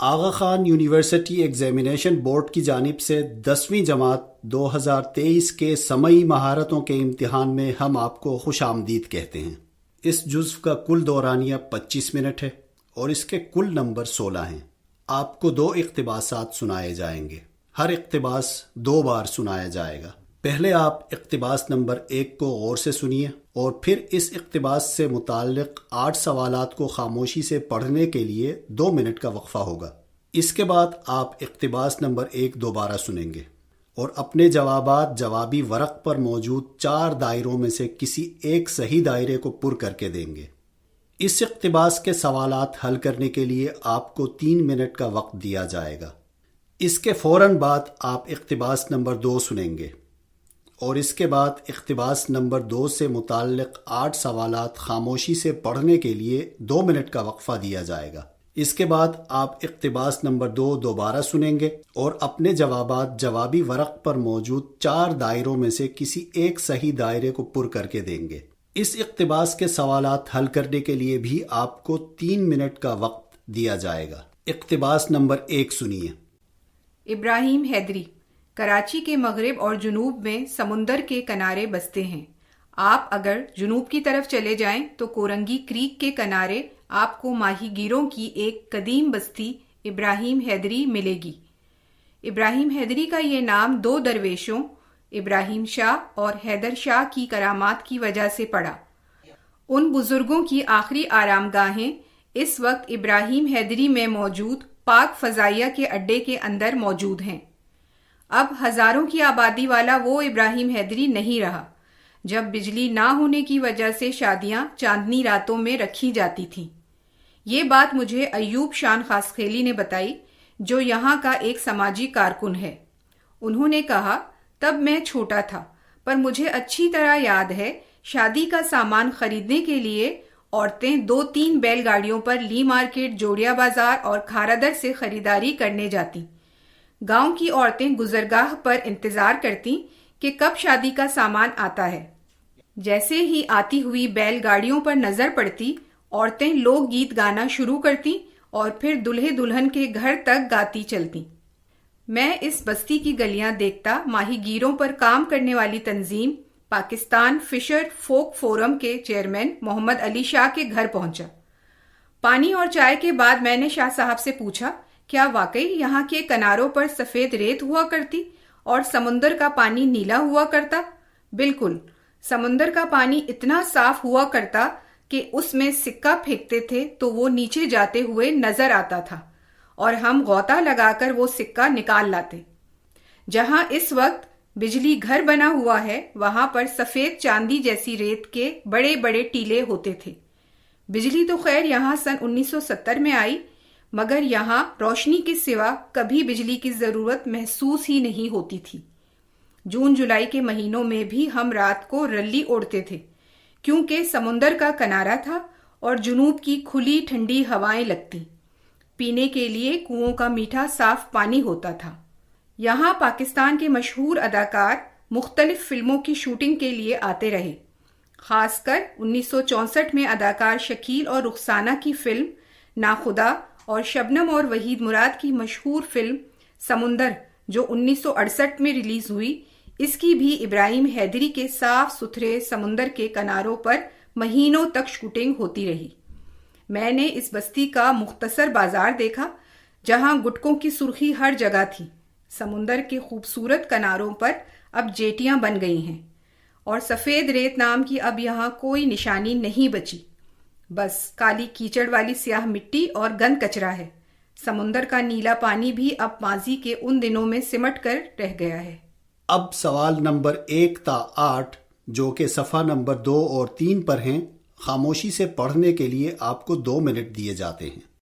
آغا Khan university examination board کی جانب سے 10ویں جماعت 2023 کے سمعی مہارتوں کے امتحان میں ہم آپ کو خوش آمدید کہتے ہیں۔ اس جزو کا کل دورانیہ 25 منٹ ہے اور اس کے کل نمبر 16 ہیں۔ آپ کو 2 اقتباسات سنائے جائیں گے۔ ہر اقتباس 2 بار سنایا جائے گا۔ پہلے آپ اقتباس نمبر 1 کو غور سے سنیے اور پھر اس اقتباس سے متعلق 8 سوالات کو خاموشی سے پڑھنے کے لیے 2 منٹ کا وقفہ ہوگا۔ اس کے بعد آپ اقتباس نمبر 1 دوبارہ سنیں گے اور اپنے جوابات جوابی ورق پر موجود 4 دائروں میں سے کسی ایک صحیح دائرے کو پر کر کے دیں گے۔ اس اقتباس کے سوالات حل کرنے کے لیے آپ کو 3 منٹ کا وقت دیا جائے گا۔ اس کے فوراً بعد آپ اقتباس نمبر 2 سنیں گے اور اس کے بعد اقتباس نمبر 2 سے متعلق 8 سوالات خاموشی سے پڑھنے کے لیے 2 منٹ کا وقفہ دیا جائے گا۔ اس کے بعد آپ اقتباس نمبر 2 دوبارہ سنیں گے اور اپنے جوابات جوابی ورق پر موجود 4 دائروں میں سے کسی ایک صحیح دائرے کو پر کر کے دیں گے۔ اس اقتباس کے سوالات حل کرنے کے لیے بھی آپ کو 3 منٹ کا وقت دیا جائے گا۔ اقتباس نمبر 1 سنیے۔ ابراہیم حیدری کراچی کے مغرب اور جنوب میں سمندر کے کنارے بستے ہیں۔ آپ اگر جنوب کی طرف چلے جائیں تو کورنگی کریک کے کنارے آپ کو ماہی گیروں کی ایک قدیم بستی ابراہیم حیدری ملے گی۔ ابراہیم حیدری کا یہ نام 2 درویشوں ابراہیم شاہ اور حیدر شاہ کی کرامات کی وجہ سے پڑا۔ ان بزرگوں کی آخری آرام گاہیں اس وقت ابراہیم حیدری میں موجود پاک فضائیہ کے اڈے کے اندر موجود ہیں۔ اب ہزاروں کی آبادی والا وہ ابراہیم حیدری نہیں رہا جب بجلی نہ ہونے کی وجہ سے شادیاں چاندنی راتوں میں رکھی جاتی تھیں۔ یہ بات مجھے ایوب شان خاسخیلی نے بتائی جو یہاں کا ایک سماجی کارکن ہے۔ انہوں نے کہا تب میں چھوٹا تھا پر مجھے اچھی طرح یاد ہے شادی کا سامان خریدنے کے لیے عورتیں 2-3 بیل گاڑیوں پر لی مارکیٹ، جوڑیا بازار اور کھارادر سے خریداری کرنے جاتی۔ گاؤں کی عورتیں گزرگاہ پر انتظار کرتی کہ کب شادی کا سامان آتا ہے۔ جیسے ہی آتی ہوئی بیل گاڑیوں پر نظر پڑتی، عورتیں لوک گیت گانا شروع کرتی اور پھر دلہے دلہن کے گھر تک گاتی چلتی۔ میں اس بستی کی گلیاں دیکھتا ماہی گیروں پر کام کرنے والی تنظیم پاکستان فشر فوک فورم کے چیئرمین محمد علی شاہ کے گھر پہنچا۔ پانی اور چائے کے بعد میں نے شاہ صاحب سے پوچھا کیا واقعی یہاں کے کناروں پر سفید ریت ہوا کرتی اور سمندر کا پانی نیلا ہوا کرتا؟ بالکل، سمندر کا پانی اتنا صاف ہوا کرتا کہ اس میں سکہ پھینکتے تھے تو وہ نیچے جاتے ہوئے نظر آتا تھا اور ہم غوطہ لگا کر وہ سکہ نکال لاتے۔ جہاں اس وقت بجلی گھر بنا ہوا ہے وہاں پر سفید چاندی جیسی ریت کے بڑے بڑے ٹیلے ہوتے تھے۔ بجلی تو خیر یہاں سن 1970 میں آئی مگر یہاں روشنی کے سوا کبھی بجلی کی ضرورت محسوس ہی نہیں ہوتی تھی۔ جون جولائی کے مہینوں میں بھی ہم رات کو رلی اوڑھتے تھے کیونکہ سمندر کا کنارہ تھا اور جنوب کی کھلی ٹھنڈی ہوائیں لگتی۔ پینے کے لیے کنووں کا میٹھا صاف پانی ہوتا تھا۔ یہاں پاکستان کے مشہور اداکار مختلف فلموں کی شوٹنگ کے لیے آتے رہے، خاص کر 1964 میں اداکار شکیل اور رخسانہ کی فلم ناخدا اور شبنم اور وحید مراد کی مشہور فلم سمندر جو 1968 میں ریلیز ہوئی، اس کی بھی ابراہیم حیدری کے صاف ستھرے سمندر کے کناروں پر مہینوں تک شوٹنگ ہوتی رہی۔ میں نے اس بستی کا مختصر بازار دیکھا جہاں گٹکوں کی سرخی ہر جگہ تھی۔ سمندر کے خوبصورت کناروں پر اب جیٹیاں بن گئی ہیں اور سفید ریت نام کی اب یہاں کوئی نشانی نہیں بچی، بس کالی کیچڑ والی سیاہ مٹی اور گند کچرا ہے۔ سمندر کا نیلا پانی بھی اب ماضی کے ان دنوں میں سمٹ کر رہ گیا ہے۔ اب سوال نمبر 1 تا 8 جو کہ صفحہ نمبر 2 اور 3 پر ہیں خاموشی سے پڑھنے کے لیے آپ کو 2 منٹ دیے جاتے ہیں۔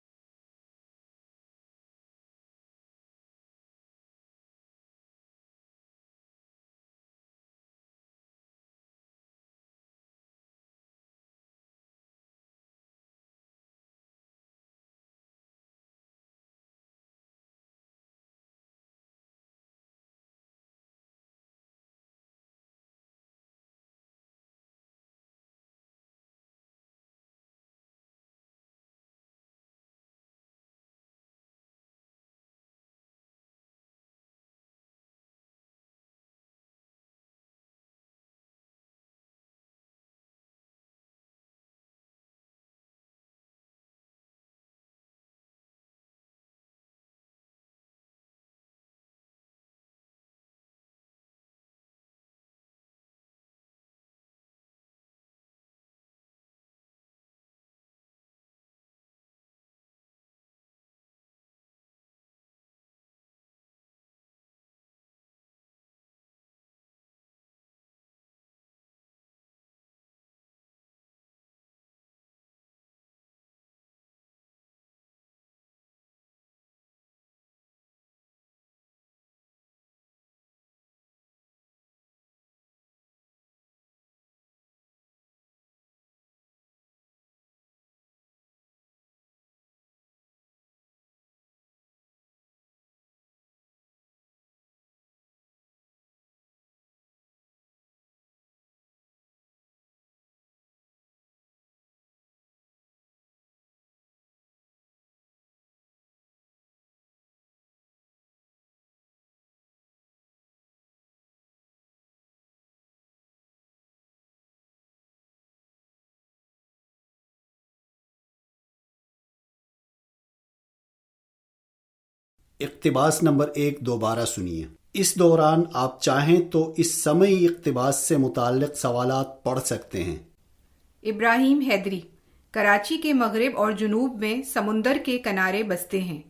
اقتباس نمبر 1 دوبارہ سنیے۔ اس دوران آپ چاہیں تو اس سمعی اقتباس سے متعلق سوالات پڑھ سکتے ہیں۔ ابراہیم حیدری، کراچی کے مغرب اور جنوب میں سمندر کے کنارے بستے ہیں۔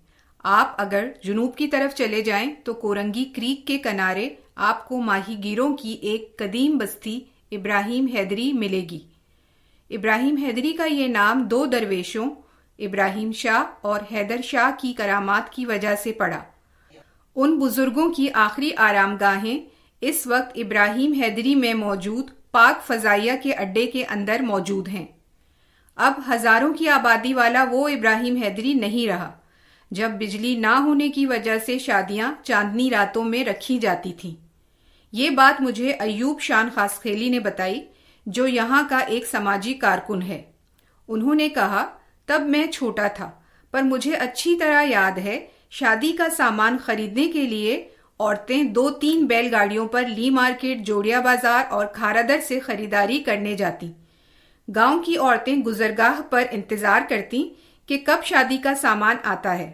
آپ اگر جنوب کی طرف چلے جائیں تو کورنگی کریک کے کنارے آپ کو ماہی گیروں کی ایک قدیم بستی ابراہیم حیدری ملے گی۔ ابراہیم حیدری کا یہ نام دو درویشوں ابراہیم شاہ اور حیدر شاہ کی کرامات کی وجہ سے پڑا۔ ان بزرگوں کی آخری آرام گاہیں اس وقت ابراہیم حیدری میں موجود پاک فضائیہ کے اڈے کے اندر موجود ہیں۔ اب ہزاروں کی آبادی والا وہ ابراہیم حیدری نہیں رہا جب بجلی نہ ہونے کی وجہ سے شادیاں چاندنی راتوں میں رکھی جاتی تھیں۔ یہ بات مجھے ایوب شان خاسخیلی نے بتائی، جو یہاں کا ایک سماجی کارکن ہے۔ انہوں نے کہا، تب میں چھوٹا تھا، پر مجھے اچھی طرح یاد ہے شادی کا سامان خریدنے کے لیے عورتیں 2-3 بیل گاڑیوں پر لی مارکیٹ، جوڑیا بازار اور کھارادر سے خریداری کرنے جاتی۔ گاؤں کی عورتیں گزرگاہ پر انتظار کرتی کہ کب شادی کا سامان آتا ہے۔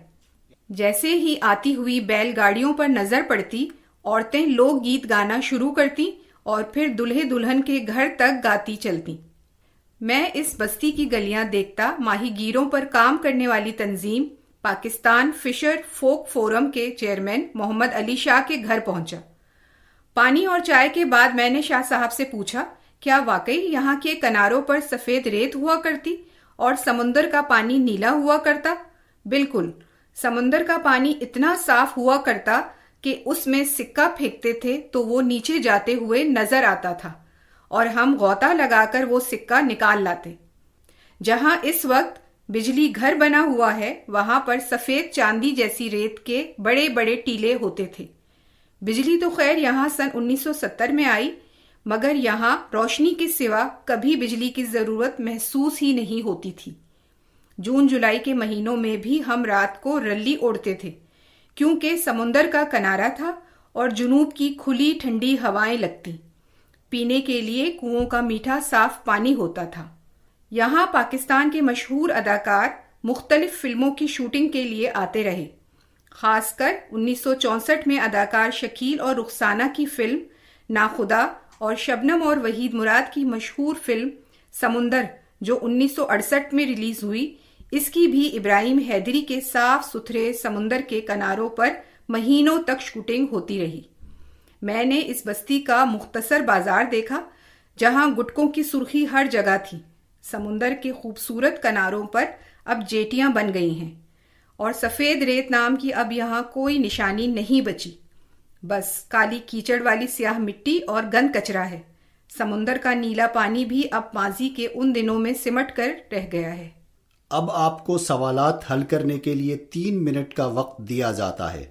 جیسے ہی آتی ہوئی بیل گاڑیوں پر نظر پڑتی، عورتیں لوک گیت گانا شروع کرتی اور پھر دلہے دلہن کے گھر تک گاتی چلتی۔ میں اس بستی کی گلیاں دیکھتا ماہی گیروں پر کام کرنے والی تنظیم پاکستان فشر فوک فورم کے چیئرمین محمد علی شاہ کے گھر پہنچا۔ پانی اور چائے کے بعد میں نے شاہ صاحب سے پوچھا، کیا واقعی یہاں کے کناروں پر سفید ریت ہوا کرتی اور سمندر کا پانی نیلا ہوا کرتا؟ بالکل، سمندر کا پانی اتنا صاف ہوا کرتا کہ اس میں سکہ پھینکتے تھے تو وہ نیچے جاتے ہوئے نظر آتا تھا اور ہم غوطہ لگا کر وہ سکہ نکال لاتے۔ جہاں اس وقت بجلی گھر بنا ہوا ہے، وہاں پر سفید چاندی جیسی ریت کے بڑے بڑے ٹیلے ہوتے تھے۔ بجلی تو خیر یہاں سن 1970 میں آئی، مگر یہاں روشنی کے سوا کبھی بجلی کی ضرورت محسوس ہی نہیں ہوتی تھی۔ جون جولائی کے مہینوں میں بھی ہم رات کو رلی اوڑھتے تھے، کیونکہ سمندر کا کنارہ تھا اور جنوب کی کھلی ٹھنڈی ہوائیں لگتی۔ پینے کے لیے کنووں کا میٹھا صاف پانی ہوتا تھا۔ یہاں پاکستان کے مشہور اداکار مختلف فلموں کی شوٹنگ کے لیے آتے رہے۔ خاص کر 1964 میں اداکار شکیل اور رخسانہ کی فلم ناخدا اور شبنم اور وحید مراد کی مشہور فلم سمندر، جو 1968 میں ریلیز ہوئی، اس کی بھی ابراہیم حیدری کے صاف ستھرے سمندر کے کناروں پر مہینوں تک شوٹنگ ہوتی رہی۔ میں نے اس بستی کا مختصر بازار دیکھا، جہاں گٹکوں کی سرخی ہر جگہ تھی۔ سمندر کے خوبصورت کناروں پر اب جیٹیاں بن گئی ہیں اور سفید ریت نام کی اب یہاں کوئی نشانی نہیں بچی، بس کالی کیچڑ والی سیاہ مٹی اور گند کچرا ہے۔ سمندر کا نیلا پانی بھی اب ماضی کے ان دنوں میں سمٹ کر رہ گیا ہے۔ اب آپ کو سوالات حل کرنے کے لیے 3 منٹ کا وقت دیا جاتا ہے۔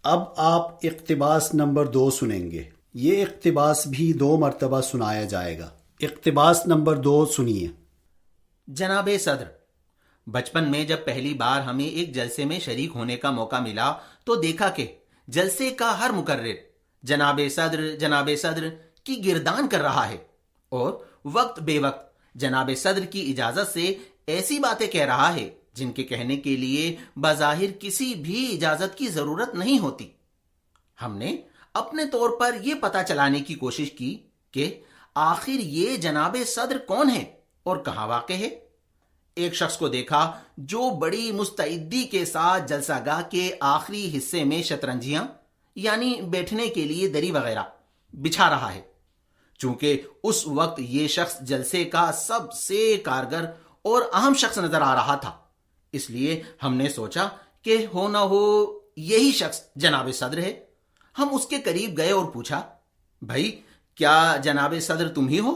اب آپ اقتباس نمبر 2 سنیں گے۔ یہ اقتباس بھی 2 مرتبہ سنایا جائے گا۔ اقتباس نمبر 2 سنیے۔ جناب صدر، بچپن میں جب پہلی بار ہمیں ایک جلسے میں شریک ہونے کا موقع ملا تو دیکھا کہ جلسے کا ہر مقرر جناب صدر کی گردان کر رہا ہے اور وقت بے وقت جناب صدر کی اجازت سے ایسی باتیں کہہ رہا ہے جن کے کہنے کے لیے بظاہر کسی بھی اجازت کی ضرورت نہیں ہوتی۔ ہم نے اپنے طور پر یہ پتہ چلانے کی کوشش کی کہ آخر یہ جناب صدر کون ہے اور کہاں واقع ہے۔ ایک شخص کو دیکھا جو بڑی مستعدی کے ساتھ جلسہ گاہ کے آخری حصے میں شطرنجیاں یعنی بیٹھنے کے لیے دری وغیرہ بچھا رہا ہے۔ چونکہ اس وقت یہ شخص جلسے کا سب سے کارگر اور اہم شخص نظر آ رہا تھا، اس لیے ہم نے سوچا کہ ہو نہ ہو یہی شخص جناب صدر ہے۔ ہم اس کے قریب گئے اور پوچھا، بھائی کیا جناب صدر تم ہی ہو؟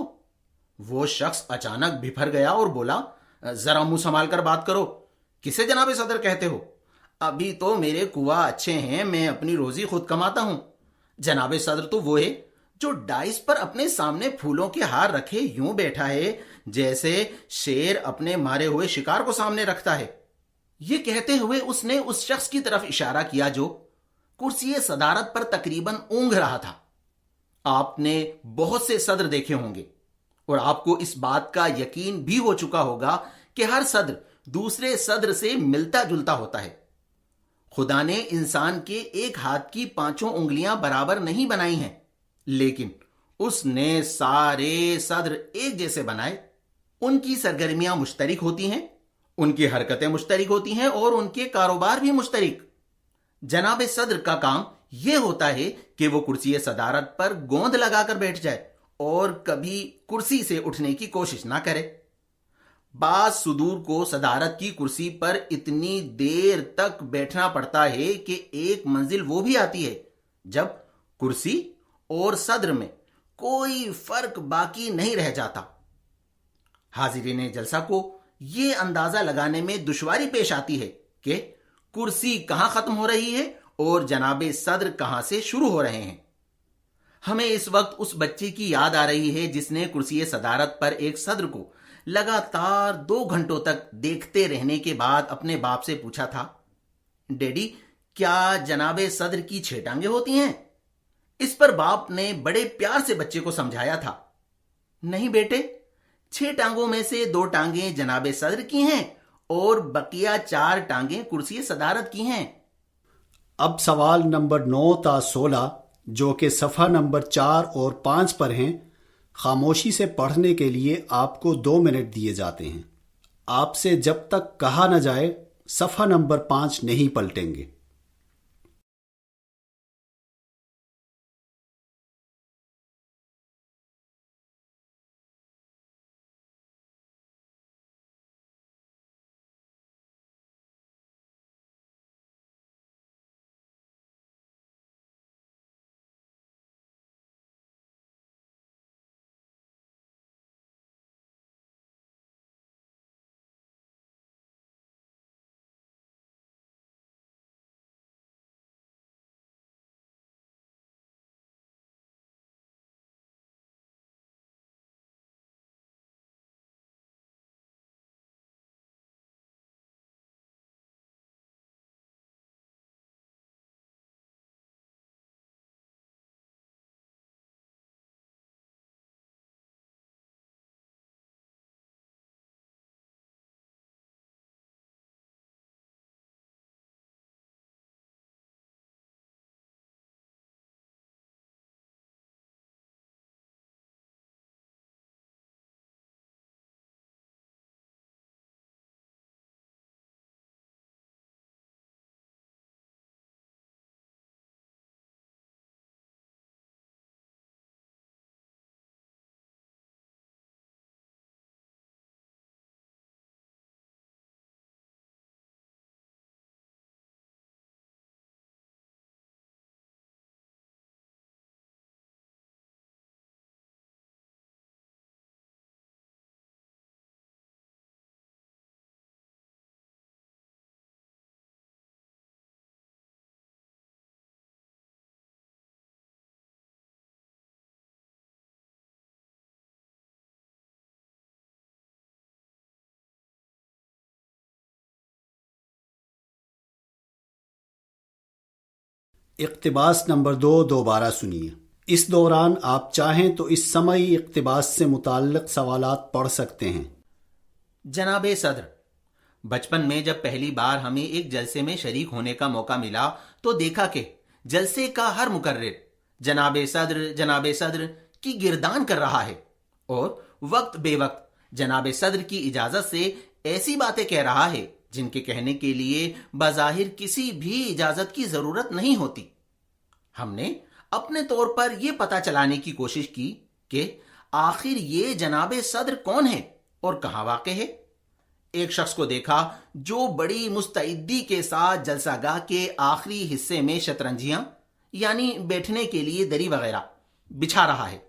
وہ شخص اچانک بھپر گیا اور بولا، ذرا منہ سنبھال کر بات کرو، کسے جناب صدر کہتے ہو؟ ابھی تو میرے کنواں اچھے ہیں، میں اپنی روزی خود کماتا ہوں۔ جناب صدر تو وہ ہے جو ڈائس پر اپنے سامنے پھولوں کے ہار رکھے یوں بیٹھا ہے جیسے شیر اپنے مارے ہوئے شکار کو سامنے رکھتا ہے۔ یہ کہتے ہوئے اس نے اس شخص کی طرف اشارہ کیا جو کرسی صدارت پر تقریباً اونگھ رہا تھا۔ آپ نے بہت سے صدر دیکھے ہوں گے اور آپ کو اس بات کا یقین بھی ہو چکا ہوگا کہ ہر صدر دوسرے صدر سے ملتا جلتا ہوتا ہے۔ خدا نے انسان کے ایک ہاتھ کی 5 انگلیاں برابر نہیں بنائی ہیں، لیکن اس نے سارے صدر ایک جیسے بنائے۔ ان کی سرگرمیاں مشترک ہوتی ہیں، ان کی حرکتیں مشترک ہوتی ہیں اور ان کے کاروبار بھی مشترک۔ جناب صدر کا کام یہ ہوتا ہے کہ وہ کرسی صدارت پر گوند لگا کر بیٹھ جائے اور کبھی کرسی سے اٹھنے کی کوشش نہ کرے۔ بعض صدور کو صدارت کی کرسی پر اتنی دیر تک بیٹھنا پڑتا ہے کہ ایک منزل وہ بھی آتی ہے جب کرسی اور صدر میں کوئی فرق باقی نہیں رہ جاتا۔ حاضرین جلسہ کو یہ اندازہ لگانے میں دشواری پیش آتی ہے کہ کرسی کہاں ختم ہو رہی ہے اور جناب صدر کہاں سے شروع ہو رہے ہیں۔ ہمیں اس وقت اس بچے کی یاد آ رہی ہے جس نے کرسی صدارت پر ایک صدر کو لگاتار 2 گھنٹوں تک دیکھتے رہنے کے بعد اپنے باپ سے پوچھا تھا، ڈیڈی کیا جناب صدر کی 6 ٹانگیں ہوتی ہیں؟ اس پر باپ نے بڑے پیار سے بچے کو سمجھایا تھا، نہیں بیٹے، 6 ٹانگوں میں سے 2 ٹانگیں جناب صدر کی ہیں اور بقیہ 4 ٹانگیں کرسی صدارت کی ہیں۔ اب سوال نمبر 9 تا 16 جو کہ صفحہ نمبر 4 اور 5 پر ہیں، خاموشی سے پڑھنے کے لیے آپ کو 2 منٹ دیے جاتے ہیں۔ آپ سے جب تک کہا نہ جائے صفحہ نمبر 5 نہیں پلٹیں گے۔ اقتباس نمبر 2 دوبارہ سنیے۔ اس دوران آپ چاہیں تو اس سمعی اقتباس سے متعلق سوالات پڑھ سکتے ہیں۔ جناب صدر، بچپن میں جب پہلی بار ہمیں ایک جلسے میں شریک ہونے کا موقع ملا تو دیکھا کہ جلسے کا ہر مقرر جناب صدر کی گردان کر رہا ہے اور وقت بے وقت جناب صدر کی اجازت سے ایسی باتیں کہہ رہا ہے جن کے کہنے کے لیے بظاہر کسی بھی اجازت کی ضرورت نہیں ہوتی۔ ہم نے اپنے طور پر یہ پتہ چلانے کی کوشش کی کہ آخر یہ جناب صدر کون ہے اور کہاں واقع ہے۔ ایک شخص کو دیکھا جو بڑی مستعدی کے ساتھ جلسہ گاہ کے آخری حصے میں شطرنجیاں یعنی بیٹھنے کے لیے دری وغیرہ بچھا رہا ہے۔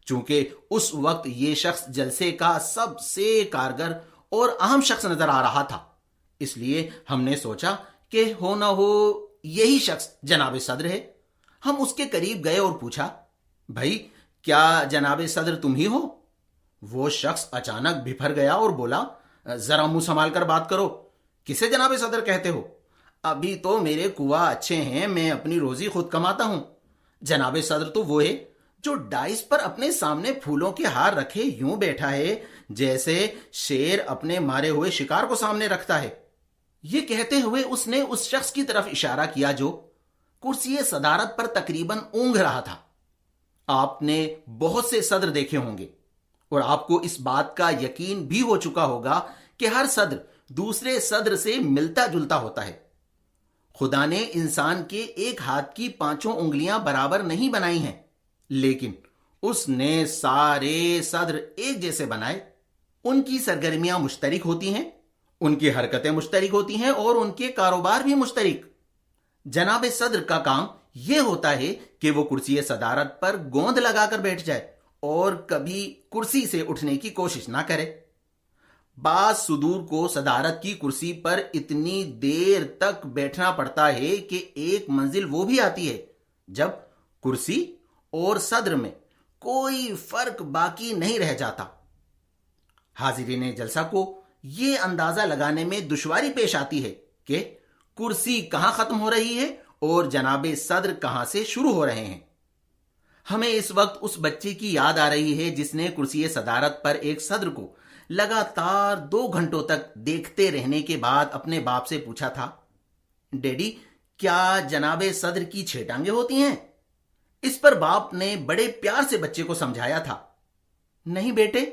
چونکہ اس وقت یہ شخص جلسے کا سب سے کارگر اور اہم شخص نظر آ رہا تھا، اس لیے ہم نے سوچا کہ ہو نہ ہو یہی شخص جناب صدر ہے۔ ہم اس کے قریب گئے اور پوچھا، بھائی کیا جناب صدر تم ہی ہو؟ وہ شخص اچانک بھپر گیا اور بولا، ذرا منہ سنبھال کر بات کرو، کسے جناب صدر کہتے ہو؟ ابھی تو میرے کنواں اچھے ہیں، میں اپنی روزی خود کماتا ہوں۔ جناب صدر تو وہ ہے جو ڈائس پر اپنے سامنے پھولوں کے ہار رکھے یوں بیٹھا ہے جیسے شیر اپنے مارے ہوئے شکار کو سامنے رکھتا ہے۔ یہ کہتے ہوئے اس نے اس شخص کی طرف اشارہ کیا جو کرسی صدارت پر تقریباً اونگھ رہا تھا۔ آپ نے بہت سے صدر دیکھے ہوں گے اور آپ کو اس بات کا یقین بھی ہو چکا ہوگا کہ ہر صدر دوسرے صدر سے ملتا جلتا ہوتا ہے۔ خدا نے انسان کے ایک ہاتھ کی 5 انگلیاں برابر نہیں بنائی ہیں، لیکن اس نے سارے صدر ایک جیسے بنائے۔ ان کی سرگرمیاں مشترک ہوتی ہیں، ان کی حرکتیں مشترک ہوتی ہیں اور ان کے کاروبار بھی مشترک۔ جناب صدر کا کام یہ ہوتا ہے کہ وہ کرسی صدارت پر گوند لگا کر بیٹھ جائے اور کبھی کرسی سے اٹھنے کی کوشش نہ کرے۔ بعض صدور کو صدارت کی کرسی پر اتنی دیر تک بیٹھنا پڑتا ہے کہ ایک منزل وہ بھی آتی ہے جب کرسی اور صدر میں کوئی فرق باقی نہیں رہ جاتا۔ حاضرین جلسہ کو یہ اندازہ لگانے میں دشواری پیش آتی ہے کہ کرسی کہاں ختم ہو رہی ہے اور جناب صدر کہاں سے شروع ہو رہے ہیں۔ ہمیں اس وقت اس بچے کی یاد آ رہی ہے جس نے کرسی صدارت پر ایک صدر کو لگاتار 2 گھنٹوں تک دیکھتے رہنے کے بعد اپنے باپ سے پوچھا تھا، ڈیڈی کیا جناب صدر کی 6 ٹانگیں ہوتی ہیں؟ اس پر باپ نے بڑے پیار سے بچے کو سمجھایا تھا، نہیں بیٹے،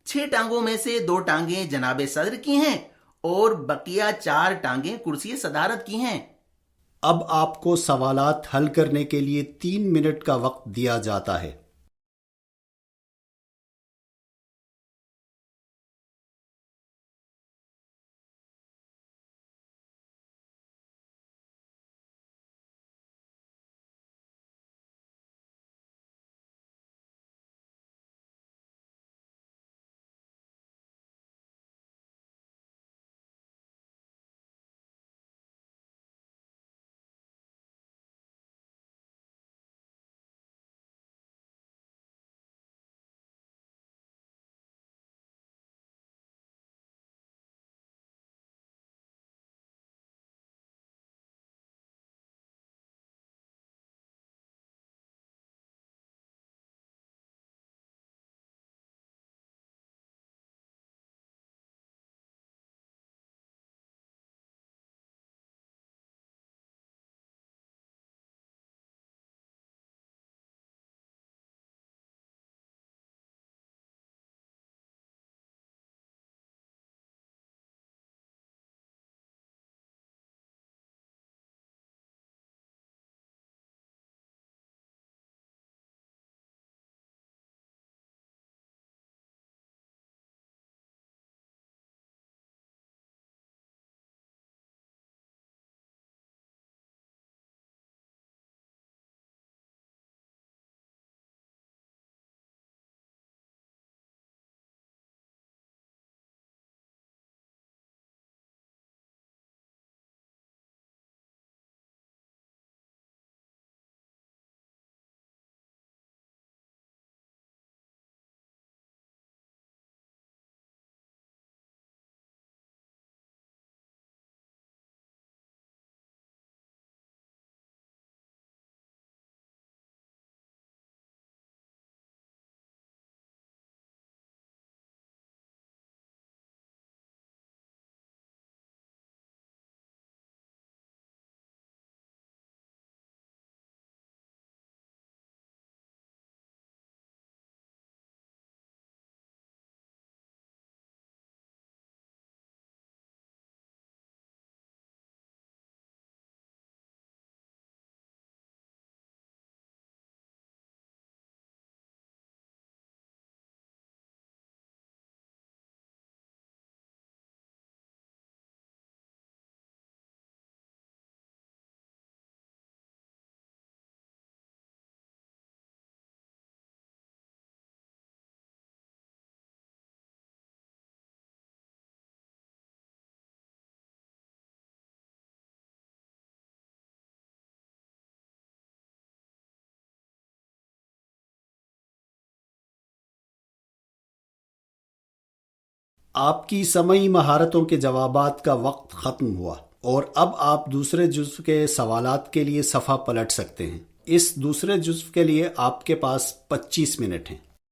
6 ٹانگوں میں سے 2 ٹانگیں جناب صدر کی ہیں اور بقیہ 4 ٹانگیں کرسی صدارت کی ہیں۔ اب آپ کو سوالات حل کرنے کے لیے 3 منٹ کا وقت دیا جاتا ہے۔ آپ کی سمعی مہارتوں کے جوابات کا وقت ختم ہوا اور اب آپ دوسرے جزو کے سوالات کے لیے صفحہ پلٹ سکتے ہیں۔ اس دوسرے جزو کے لیے آپ کے پاس 25 منٹ ہیں۔